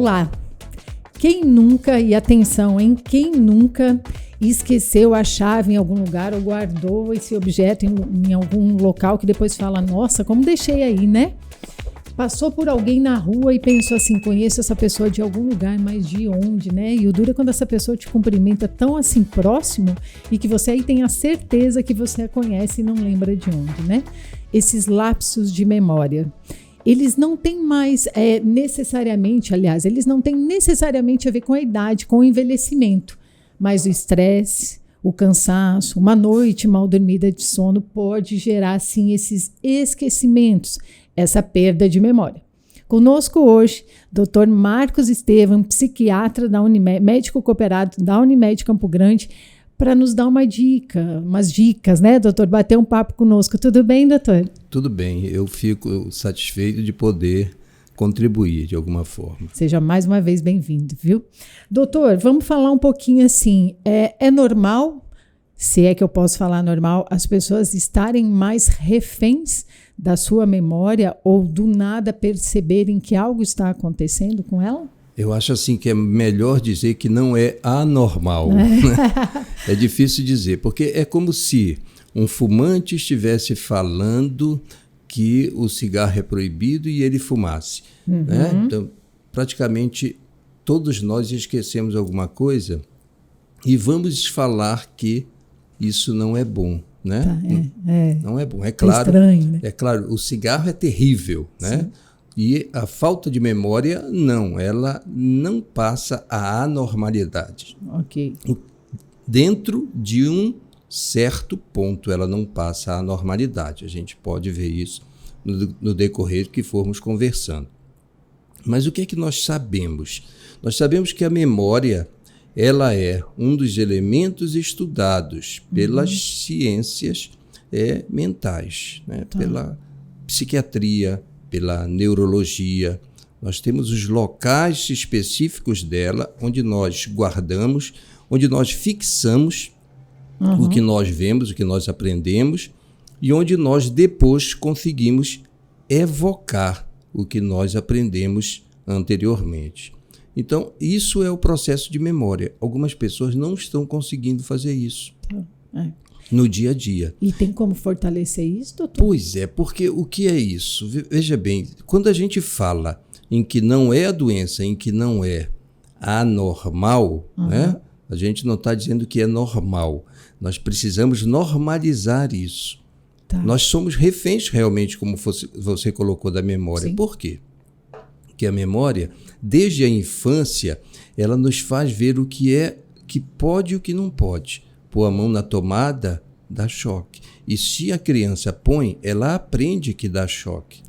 Olá! Quem nunca, e atenção, hein? Quem nunca esqueceu a chave em algum lugar ou guardou esse objeto em algum local que depois fala, nossa, como deixei aí, né? Passou por alguém na rua e pensou assim, conheço essa pessoa de algum lugar, mas de onde, né? E o duro é quando essa pessoa te cumprimenta tão assim próximo e que você aí tem a certeza que você a conhece e não lembra de onde, né? Esses lapsos de memória. Eles não têm mais necessariamente, aliás, eles não têm necessariamente a ver com a idade, com o envelhecimento, mas o estresse, o cansaço, uma noite mal dormida de sono pode gerar, sim, esses esquecimentos, essa perda de memória. Conosco hoje, Dr. Marcos Estevam, psiquiatra da Unimed, médico cooperado da Unimed Campo Grande, para nos dar umas dicas, né, doutor? Bater um papo conosco. Tudo bem, doutor? Tudo bem. Eu fico satisfeito de poder contribuir de alguma forma. Seja mais uma vez bem-vindo, viu? Doutor, vamos falar um pouquinho assim, é normal, se é que eu posso falar normal, as pessoas estarem mais reféns da sua memória ou do nada perceberem que algo está acontecendo com ela? Eu acho assim que é melhor dizer que não é anormal. É difícil dizer, porque é como se um fumante estivesse falando que o cigarro é proibido e ele fumasse. Uhum. Né? Então, praticamente todos nós esquecemos alguma coisa e vamos falar que isso não é bom. Né? Tá, não é bom. É claro, estranho, né? É claro, o cigarro é terrível, né? E a falta de memória, não, ela não passa a anormalidade. Ok. Dentro de um certo ponto, ela não passa a anormalidade. A gente pode ver isso no decorrer que formos conversando. Mas o que é que nós sabemos? Nós sabemos que a memória, ela é um dos elementos estudados pelas ciências mentais, né? Pela psiquiatria, pela neurologia. Nós temos os locais específicos dela, onde nós guardamos, onde nós fixamos o que nós vemos, o que nós aprendemos, e onde nós depois conseguimos evocar o que nós aprendemos anteriormente. Então, isso é o processo de memória. Algumas pessoas não estão conseguindo fazer isso no dia a dia. E tem como fortalecer isso, doutor? Pois é, porque o que é isso? Veja bem, quando a gente fala em que não é a doença, em que não é anormal, né? A gente não está dizendo que é normal. Nós precisamos normalizar isso. Tá. Nós somos reféns realmente, como você colocou, da memória. Sim. Por quê? Porque a memória, desde a infância, ela nos faz ver o que pode e o que não pode. Pôr a mão na tomada, dá choque. E se a criança põe, ela aprende que dá choque.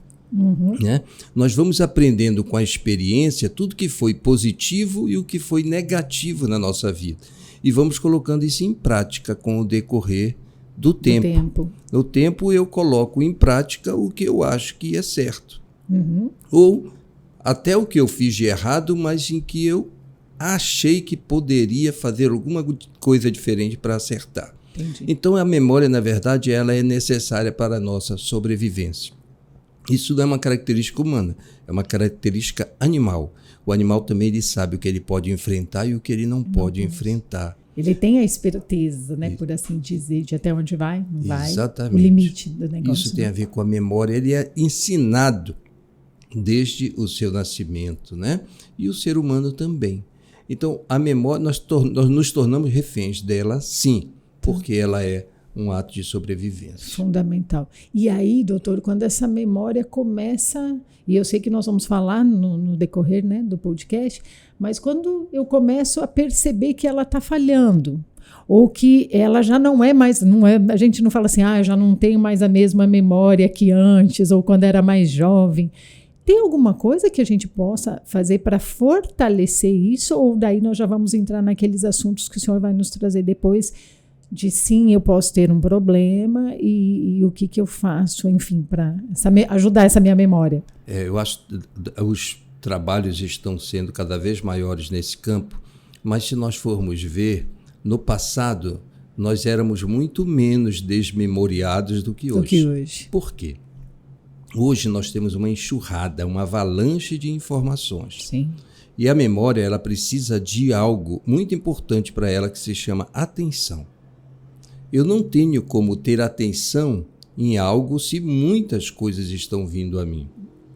Né? Nós vamos aprendendo com a experiência tudo que foi positivo e o que foi negativo na nossa vida. E vamos colocando isso em prática com o decorrer do tempo. No tempo eu coloco em prática o que eu acho que é certo. Ou até o que eu fiz de errado, mas em que eu achei que poderia fazer alguma coisa diferente para acertar. Entendi. Então a memória, na verdade, ela é necessária para a nossa sobrevivência. Isso não é uma característica humana, é uma característica animal. O animal também ele sabe o que ele pode enfrentar e o que ele não pode enfrentar. Ele tem a esperteza, né, por assim dizer, de até onde vai, não vai. Exatamente. O limite do negócio. Isso tem a ver com a memória. Ele é ensinado desde o seu nascimento, né? E o ser humano também. Então, a memória, nós nos tornamos reféns dela, sim, porque ela é um ato de sobrevivência. Fundamental. E aí, doutor, quando essa memória começa, e eu sei que nós vamos falar no decorrer, né, do podcast, mas quando eu começo a perceber que ela está falhando, ou que ela já não é mais, a gente não fala assim, eu já não tenho mais a mesma memória que antes, ou quando era mais jovem. Tem alguma coisa que a gente possa fazer para fortalecer isso? Ou daí nós já vamos entrar naqueles assuntos que o senhor vai nos trazer depois, de sim, eu posso ter um problema e o que eu faço, enfim, para ajudar essa minha memória? Eu acho que os trabalhos estão sendo cada vez maiores nesse campo, mas se nós formos ver, no passado, nós éramos muito menos desmemoriados do que hoje. Por quê? Hoje nós temos uma enxurrada, uma avalanche de informações. Sim. E a memória, ela precisa de algo muito importante para ela que se chama atenção. Eu não tenho como ter atenção em algo se muitas coisas estão vindo a mim.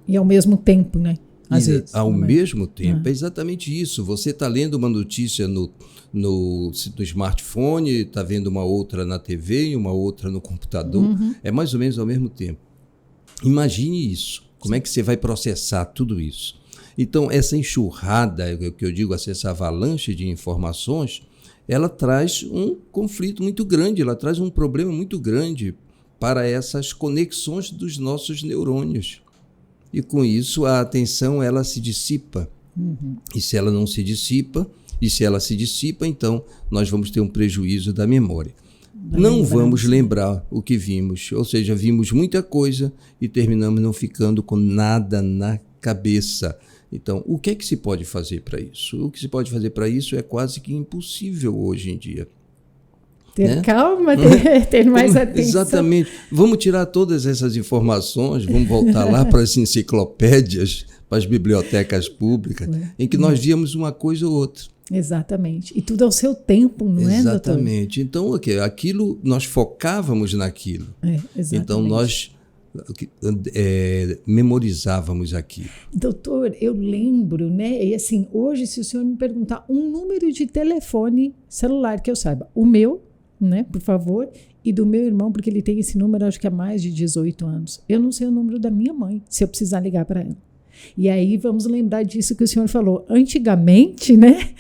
E ao mesmo tempo, né? Às vezes. Ao mesmo tempo, é exatamente isso. Você está lendo uma notícia no smartphone, está vendo uma outra na TV e uma outra no computador. É mais ou menos ao mesmo tempo. Imagine isso. Como é que você vai processar tudo isso? Então, essa enxurrada, que eu digo assim, essa avalanche de informações, ela traz um conflito muito grande, ela traz um problema muito grande para essas conexões dos nossos neurônios. E com isso a atenção ela se dissipa. E se ela não se dissipa, então nós vamos ter um prejuízo da memória. Não vamos lembrar o que vimos, ou seja, vimos muita coisa e terminamos não ficando com nada na cabeça. Então, o que é que se pode fazer para isso? O que se pode fazer para isso é quase que impossível hoje em dia. Ter calma, ter mais atenção. Exatamente. Vamos tirar todas essas informações, vamos voltar lá para as enciclopédias, para as bibliotecas públicas, em que nós víamos uma coisa ou outra. Exatamente. E tudo ao seu tempo, não é, doutor? Exatamente. Então, aquilo, nós focávamos naquilo. Exatamente. Então, nós memorizávamos aqui. Doutor, eu lembro, né? E assim, hoje, se o senhor me perguntar um número de telefone celular que eu saiba, o meu, né, por favor, e do meu irmão, porque ele tem esse número, acho que há mais de 18 anos. Eu não sei o número da minha mãe, se eu precisar ligar para ela. E aí vamos lembrar disso que o senhor falou. Antigamente, né?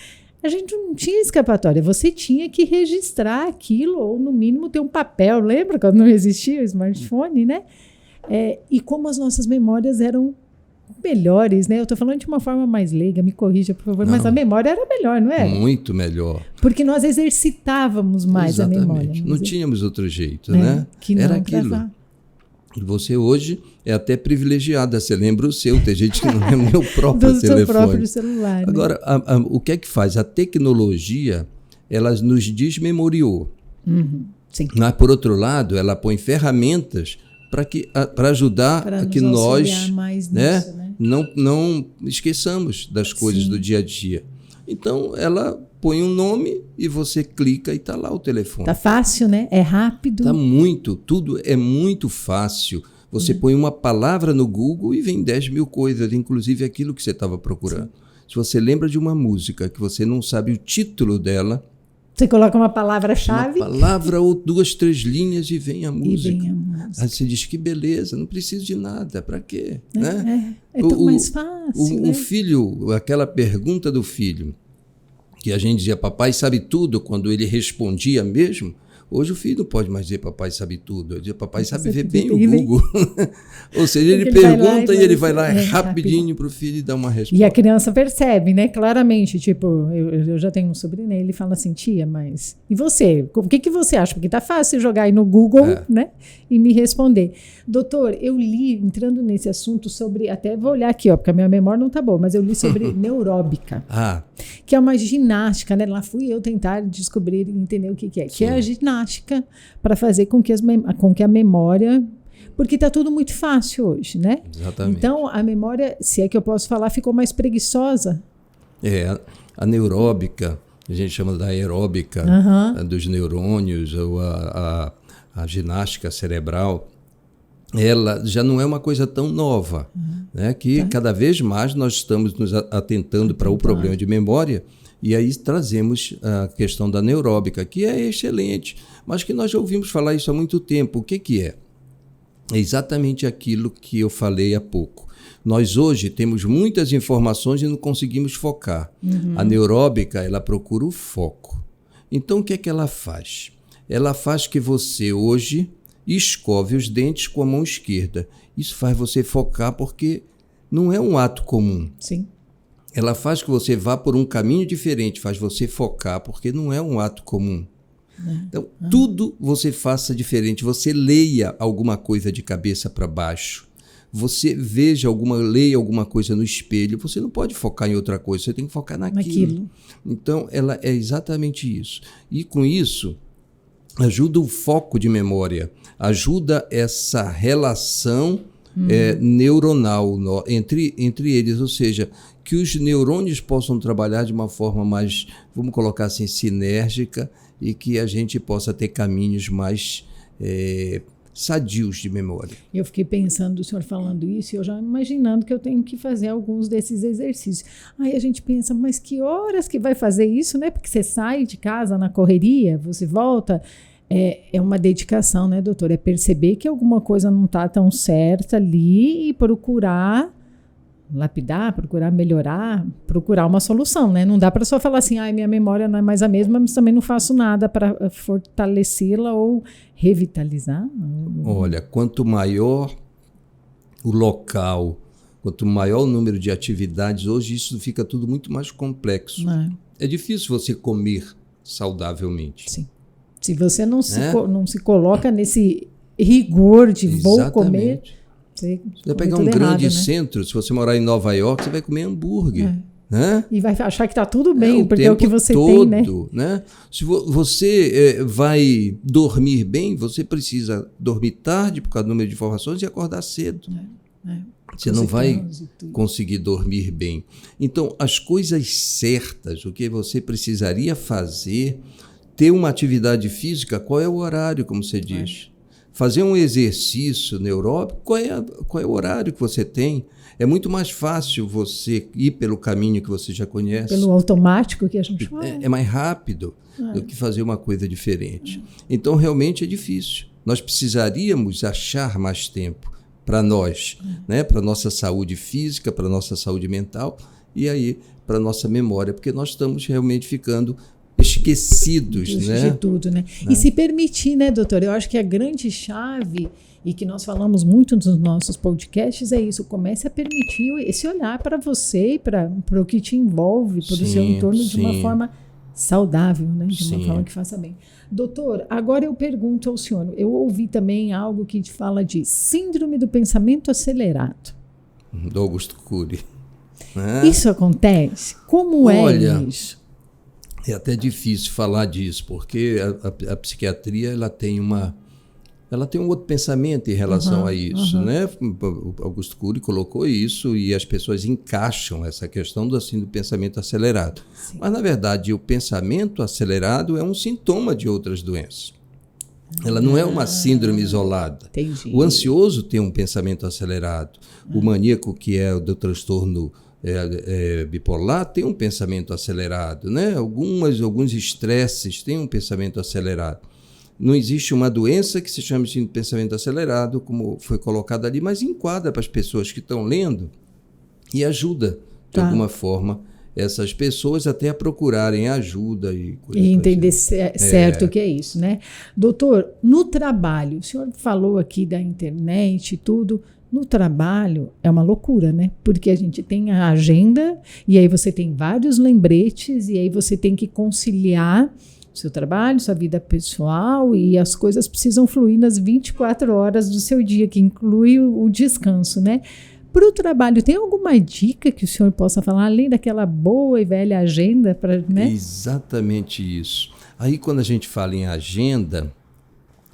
A gente não tinha escapatória. Você tinha que registrar aquilo, ou no mínimo ter um papel. Lembra quando não existia o smartphone, né? E como as nossas memórias eram melhores, né? Eu estou falando de uma forma mais leiga, me corrija, por favor, mas a memória era melhor, não é? Muito melhor. Porque nós exercitávamos mais a memória. Não tínhamos outro jeito, né? Era aquilo. Você hoje é até privilegiada, você lembra o seu, tem gente que não lembra o próprio do telefone. Do seu próprio celular. Né? Agora, o que é que faz? A tecnologia, ela nos desmemoriou. Sim. Mas, por outro lado, ela põe ferramentas para ajudar a que nós não esqueçamos das coisas do dia a dia. Então, ela põe um nome e você clica e está lá o telefone. Está fácil, né? É rápido. Tudo é muito fácil. Você põe uma palavra no Google e vem 10 mil coisas, inclusive aquilo que você estava procurando. Sim. Se você lembra de uma música que você não sabe o título dela, você coloca uma palavra-chave. Uma palavra ou 2, 3 linhas e vem a música. Aí você diz, que beleza, não preciso de nada, para quê? É tão mais fácil. O filho, aquela pergunta do filho, que a gente dizia, papai sabe tudo, quando ele respondia mesmo, hoje o filho não pode mais dizer papai sabe tudo, ele diz, papai sabe ver bem o Google. Ou seja, ele pergunta e ele vai lá rapidinho para o filho e dá uma resposta. E a criança percebe, né, claramente, tipo, eu já tenho um sobrinho, ele fala assim, tia, mas e você? O que você acha? Porque tá fácil jogar aí no Google, né, e me responder. Doutor, eu li, entrando nesse assunto sobre, até vou olhar aqui, porque a minha memória não tá boa, mas eu li sobre neuróbica, que é uma ginástica, né, lá fui eu tentar descobrir e entender o que é, que é a ginástica para fazer com que a memória, porque está tudo muito fácil hoje, né? Exatamente. Então, a memória, se é que eu posso falar, ficou mais preguiçosa. A neuróbica, a gente chama da aeróbica dos neurônios, ou a ginástica cerebral, ela já não é uma coisa tão nova, né? Que cada vez mais nós estamos nos atentando para o problema de memória. E aí trazemos a questão da neuróbica, que é excelente, mas que nós já ouvimos falar isso há muito tempo. O que é? É exatamente aquilo que eu falei há pouco. Nós hoje temos muitas informações e não conseguimos focar. A neuróbica, ela procura o foco. Então, o que é que ela faz? Ela faz que você hoje escove os dentes com a mão esquerda. Isso faz você focar porque não é um ato comum. Sim. Ela faz que você vá por um caminho diferente, faz você focar, porque não é um ato comum. Então, tudo você faça diferente. Você leia alguma coisa de cabeça para baixo. Você leia alguma coisa no espelho. Você não pode focar em outra coisa, você tem que focar naquilo. Então, ela é exatamente isso. E com isso, ajuda o foco de memória, ajuda essa relação neuronal entre eles, ou seja, que os neurônios possam trabalhar de uma forma mais, vamos colocar assim, sinérgica, e que a gente possa ter caminhos mais sadios de memória. Eu fiquei pensando, o senhor falando isso, e eu já imaginando que eu tenho que fazer alguns desses exercícios. Aí a gente pensa, mas que horas que vai fazer isso, né? Porque você sai de casa na correria, você volta. É uma dedicação, né, doutor? É perceber que alguma coisa não está tão certa ali e procurar lapidar, procurar melhorar, procurar uma solução, né? Não dá para só falar assim, minha memória não é mais a mesma, mas também não faço nada para fortalecê-la ou revitalizar. Olha, quanto maior o local, quanto maior o número de atividades, hoje isso fica tudo muito mais complexo. É difícil você comer saudavelmente. Sim. Se você não se coloca nesse rigor de vou comer... Você vai pegar um grande centro, se você morar em Nova York, você vai comer hambúrguer. Né? E vai achar que está tudo bem, porque é o que você tem, né? Se você vai dormir bem, você precisa dormir tarde por causa do número de informações e acordar cedo. Você não vai conseguir dormir bem. Então, as coisas certas, o que você precisaria fazer, ter uma atividade física, qual é o horário, como você diz? Fazer um exercício neuróbico, qual é o horário que você tem? É muito mais fácil você ir pelo caminho que você já conhece. Pelo automático que a gente fala. É mais rápido do que fazer uma coisa diferente. Então, realmente é difícil. Nós precisaríamos achar mais tempo para nós, né? Para a nossa saúde física, para a nossa saúde mental e aí para a nossa memória, porque nós estamos realmente ficando esquecidos, né? De tudo, né? E se permitir, né, doutor? Eu acho que a grande chave, e que nós falamos muito nos nossos podcasts, é isso. Comece a permitir esse olhar para você e para o que te envolve, para o seu entorno de uma forma saudável, né? De uma forma que faça bem. Doutor, agora eu pergunto ao senhor, eu ouvi também algo que fala de síndrome do pensamento acelerado. Do Augusto Cury. Isso acontece? Como é isso? É até difícil falar disso, porque a psiquiatria ela tem um outro pensamento em relação a isso, né? O Augusto Cury colocou isso e as pessoas encaixam essa questão do pensamento acelerado. Sim. Mas, na verdade, o pensamento acelerado é um sintoma de outras doenças. Ela não é uma síndrome isolada. Entendi. O ansioso tem um pensamento acelerado. O maníaco, que é o do transtorno bipolar, tem um pensamento acelerado, né? Alguns estresses têm um pensamento acelerado. Não existe uma doença que se chame de pensamento acelerado, como foi colocado ali, mas enquadra para as pessoas que estão lendo e ajuda, de alguma forma, essas pessoas até a procurarem ajuda. E entender certo o que é isso, né? Doutor, no trabalho, o senhor falou aqui da internet e tudo. No trabalho é uma loucura, né? Porque a gente tem a agenda e aí você tem vários lembretes e aí você tem que conciliar o seu trabalho, sua vida pessoal e as coisas precisam fluir nas 24 horas do seu dia, que inclui o descanso, né? Para o trabalho, tem alguma dica que o senhor possa falar, além daquela boa e velha agenda? Né? Exatamente isso. Aí quando a gente fala em agenda,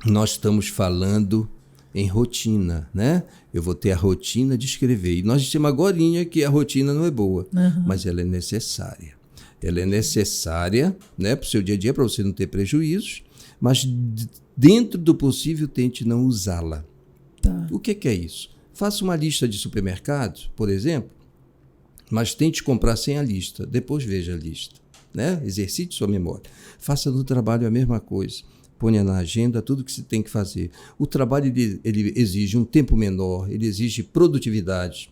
nós estamos falando em rotina, né? Eu vou ter a rotina de escrever. E nós dissemos agorinha que a rotina não é boa, mas ela é necessária. Ela é necessária, né, para o seu dia a dia, para você não ter prejuízos, mas dentro do possível tente não usá-la. O que é isso? Faça uma lista de supermercados, por exemplo, mas tente comprar sem a lista. Depois veja a lista, né? Exercite sua memória. Faça no trabalho a mesma coisa. Ponha na agenda tudo que você tem que fazer. O trabalho ele exige um tempo menor, ele exige produtividade.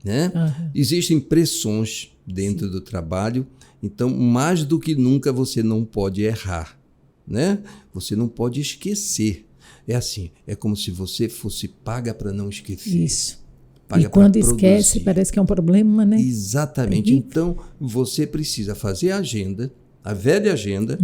Né? Existem pressões dentro do trabalho, então mais do que nunca você não pode errar, né? Você não pode esquecer. É assim, é como se você fosse paga para não esquecer. Isso. E quando esquece, parece que é um problema, né? Exatamente. Então, você precisa fazer a agenda, a velha agenda.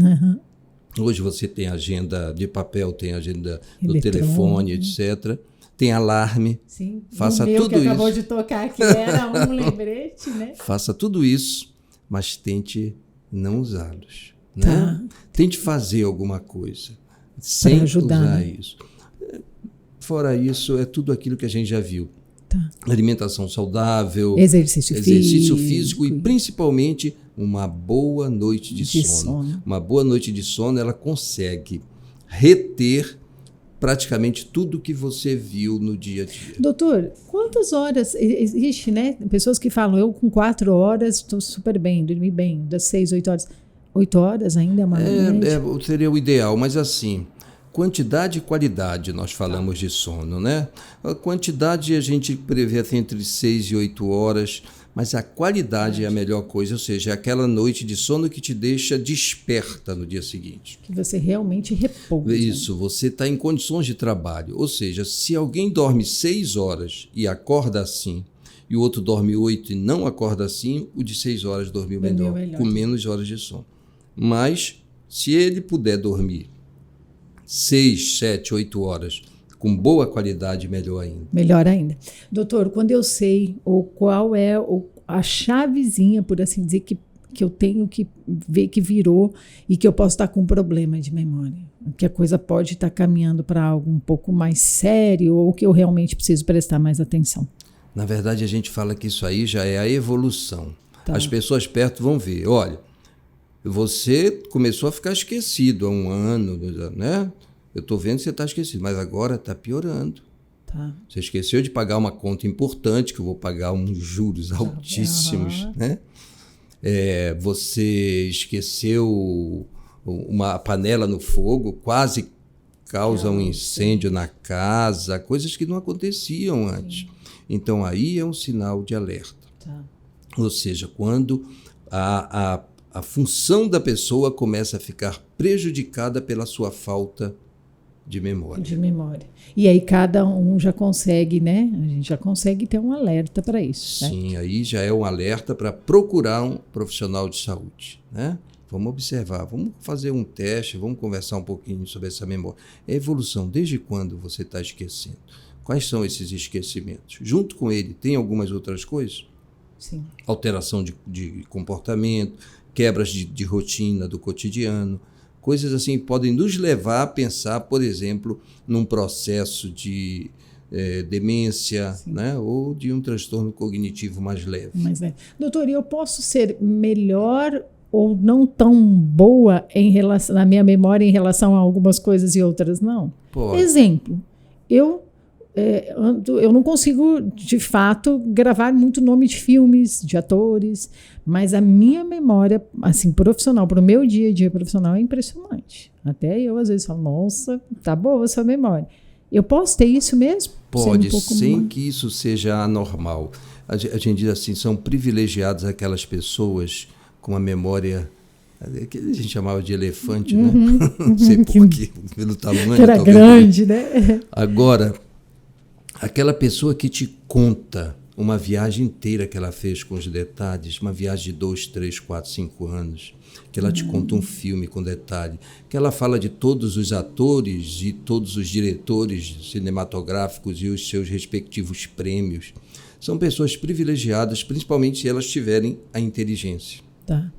Hoje você tem agenda de papel, tem agenda do telefone, etc. Tem alarme. Sim. Faça o meu tudo que isso. Acabou de tocar aqui era um lembrete, né? Faça tudo isso, mas tente não usá-los. Né? Tente fazer alguma coisa sem usar isso. Fora isso, é tudo aquilo que a gente já viu. Tá. Alimentação saudável, Exercício físico e principalmente uma boa noite de sono. Uma boa noite de sono, ela consegue reter praticamente tudo que você viu no dia a dia. Doutor, quantas horas existe, né? Pessoas que falam, eu com 4 horas estou super bem, dormi bem, das 6, 8 horas. 8 horas ainda é uma média? Seria o ideal, mas assim, quantidade e qualidade, nós falamos de sono, né? A quantidade a gente prevê entre 6 e 8 horas, mas a qualidade é a melhor coisa, ou seja, é aquela noite de sono que te deixa desperta no dia seguinte. Que você realmente repousa. Isso, você está em condições de trabalho. Ou seja, se alguém dorme 6 horas e acorda assim, e o outro dorme 8 e não acorda assim, o de 6 horas dormiu melhor, com menos horas de sono. Mas, se ele puder dormir 6, 7, 8 horas com boa qualidade, melhor ainda. Melhor ainda. Doutor, quando eu sei ou qual é a chavezinha, por assim dizer, que eu tenho que ver que virou e que eu posso estar com um problema de memória, que a coisa pode estar caminhando para algo um pouco mais sério ou que eu realmente preciso prestar mais atenção. Na verdade, a gente fala que isso aí já é a evolução. Tá. As pessoas perto vão ver, olha, você começou a ficar esquecido há 1 ano, né? Eu estou vendo que você está esquecido, mas agora está piorando. Tá. Você esqueceu de pagar uma conta importante, que eu vou pagar uns juros altíssimos, né? Você esqueceu uma panela no fogo, quase causa um incêndio na casa, coisas que não aconteciam antes. Então, aí é um sinal de alerta. Tá. Ou seja, quando a função da pessoa começa a ficar prejudicada pela sua falta de memória. De memória. E aí cada um já consegue, né? A gente já consegue ter um alerta para isso. Sim, certo? aí já é um alerta para procurar um profissional de saúde, né? Vamos observar, vamos fazer um teste, vamos conversar um pouquinho sobre essa memória. É evolução, desde quando você está esquecendo? Quais são esses esquecimentos? Junto com ele, tem algumas outras coisas? Sim. Alteração de comportamento, quebras de rotina do cotidiano, coisas assim podem nos levar a pensar, por exemplo, num processo de demência, né? Ou de um transtorno cognitivo mais leve. Doutor, eu posso ser melhor ou não tão boa na minha memória em relação a algumas coisas e outras não? Pode. Exemplo, eu não consigo, de fato, gravar muito nome de filmes, de atores, mas a minha memória, assim, profissional, para o meu dia a dia profissional, é impressionante. Até eu, às vezes, falo, nossa, tá boa a sua memória. Eu posso ter isso mesmo? Pode, sem que isso seja anormal. A gente diz assim, são privilegiadas aquelas pessoas com uma memória que a gente chamava de elefante, né? Não sei porquê, pelo tamanho. Que era grande, né? Agora, aquela pessoa que te conta uma viagem inteira que ela fez com os detalhes, uma viagem de 2, 3, 4, 5 anos, que ela te conta um filme com detalhe, que ela fala de todos os atores e todos os diretores cinematográficos e os seus respectivos prêmios. São pessoas privilegiadas, principalmente se elas tiverem a inteligência. Tá.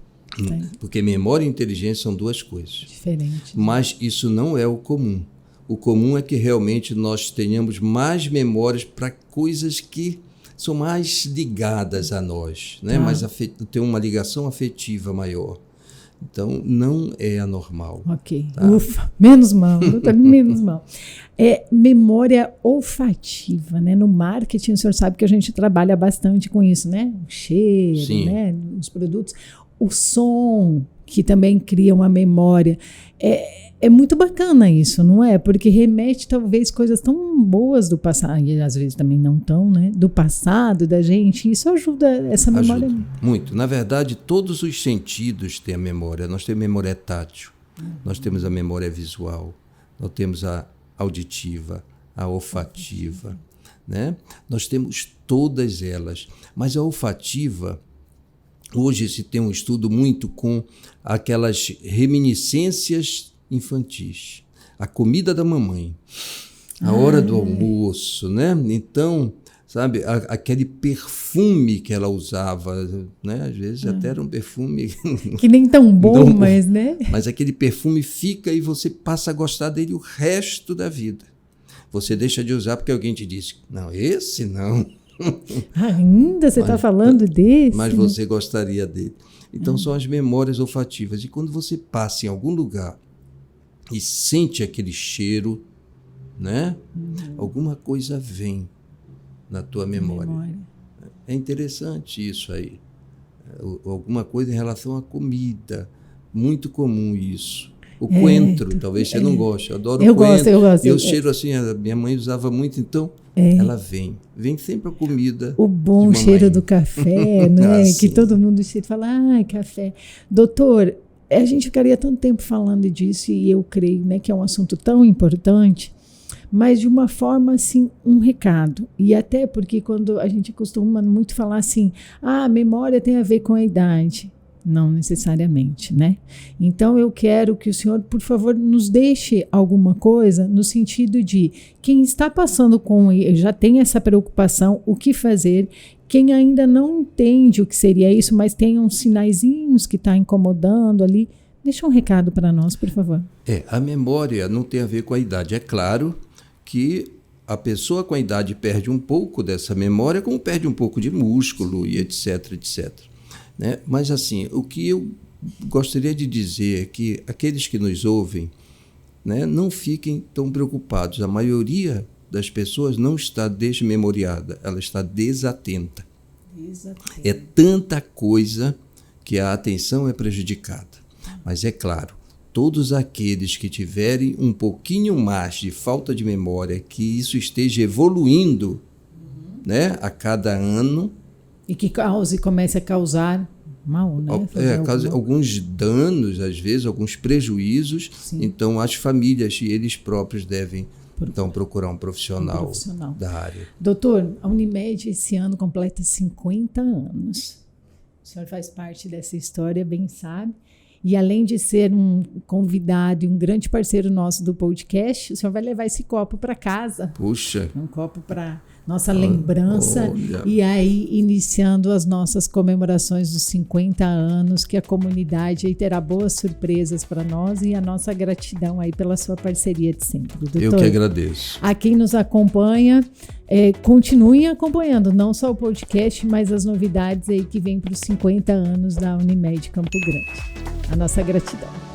Porque memória e inteligência são duas coisas. Diferentes. Mas isso não é o comum. O comum é que realmente nós tenhamos mais memórias para coisas que são mais ligadas a nós, né? Mas tem uma ligação afetiva maior. Então, não é anormal. Ok. Tá? Ufa, menos mal, menos mal. Memória olfativa, né? No marketing, o senhor sabe que a gente trabalha bastante com isso, né? O cheiro, Sim. né? Os produtos. O som, que também cria uma memória. É muito bacana isso, não é? Porque remete talvez coisas tão boas do passado, e às vezes também não tão, né? Do passado da gente, isso ajuda essa memória. Ajuda muito. Na verdade, todos os sentidos têm a memória. Nós temos memória tátil, nós temos a memória visual, nós temos a auditiva, a olfativa, né? Nós temos todas elas, mas a olfativa, hoje se tem um estudo muito com aquelas reminiscências infantis, a comida da mamãe, a hora do almoço, né? Então, sabe, aquele perfume que ela usava, né? Às vezes até era um perfume que nem tão bom, mas, né? Mas aquele perfume fica e você passa a gostar dele o resto da vida. Você deixa de usar porque alguém te disse, não, esse não. Ainda você está falando desse? Mas você gostaria dele. Então, são as memórias olfativas. E quando você passa em algum lugar e sente aquele cheiro, né? Alguma coisa vem na tua memória. É interessante isso aí. Alguma coisa em relação à comida. Muito comum isso. O coentro, talvez você não goste. Eu adoro o coentro. Eu gosto. E o cheiro assim, a minha mãe usava muito, então ela vem. Vem sempre a comida. O bom cheiro do café, né? Que todo mundo fala, café. Doutor, a gente ficaria tanto tempo falando disso e eu creio, né, que é um assunto tão importante, mas de uma forma, assim, um recado. E até porque quando a gente costuma muito falar assim, a memória tem a ver com a idade. Não necessariamente, né? Então, eu quero que o senhor, por favor, nos deixe alguma coisa no sentido de quem está passando já tem essa preocupação, o que fazer, quem ainda não entende o que seria isso, mas tem uns sinaizinhos que está incomodando ali, deixa um recado para nós, por favor. A memória não tem a ver com a idade. É claro que a pessoa com a idade perde um pouco dessa memória, como perde um pouco de músculo e etc, etc. Né? Mas, assim, o que eu gostaria de dizer é que aqueles que nos ouvem, né, não fiquem tão preocupados. A maioria das pessoas não está desmemoriada, ela está desatenta. É tanta coisa que a atenção é prejudicada. Mas, é claro, todos aqueles que tiverem um pouquinho mais de falta de memória, que isso esteja evoluindo, né, a cada ano, e que comece a causar mal, né? Causa alguns danos, às vezes, alguns prejuízos. Sim. Então, as famílias e eles próprios devem então procurar um profissional da área. Doutor, a Unimed esse ano completa 50 anos. O senhor faz parte dessa história, bem sabe. E além de ser um convidado e um grande parceiro nosso do podcast, o senhor vai levar esse copo para casa. Puxa! Um copo para nossa lembrança. Olha. E aí, iniciando as nossas comemorações dos 50 anos, que a comunidade aí terá boas surpresas para nós e a nossa gratidão aí pela sua parceria de sempre. Doutor, eu que agradeço. A quem nos acompanha, continuem acompanhando, não só o podcast, mas as novidades aí que vêm para os 50 anos da Unimed Campo Grande. A nossa gratidão.